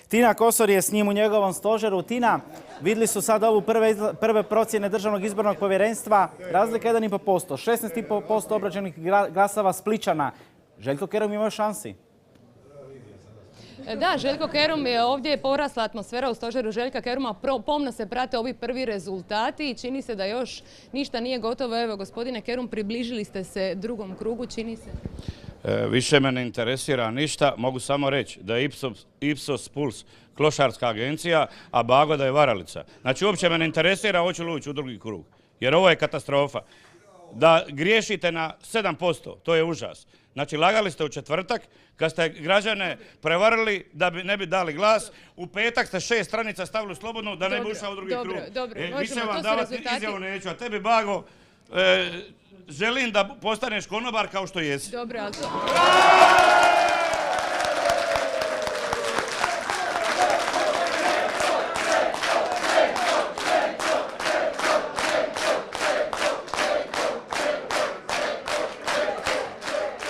Tina Kosor je s njim u njegovom stožeru. Tina, vidjeli su sad ovu prve procjene Državnog izbornog povjerenstva. Razlika 1,5%, 16,5% obrađenih glasova Spličana. Željko Kerum ima šansi. Da, Željko Kerum je ovdje porasla atmosfera u stožeru Željka Keruma. Pomno se prate ovi prvi rezultati i čini se da još ništa nije gotovo. Evo, gospodine Kerum, približili ste se drugom krugu, čini se. Više me ne interesira ništa. Mogu samo reći da je Ipsos Puls klošarska agencija, a Bago da je varalica. Znači, uopće me ne interesira hoću li ući u drugi krug. Jer ovo je katastrofa. Da griješite na 7%, to je užas. Znači, lagali ste u četvrtak, kad ste građane prevarili da ne bi dali glas, u petak ste 6 stranica stavili slobodno da ne bi ušao u drugi krug. Dobro, više vam davati izjavu neću, a tebi, Bago, želim da postaneš konobar kao što jesi. Dobro, ali to...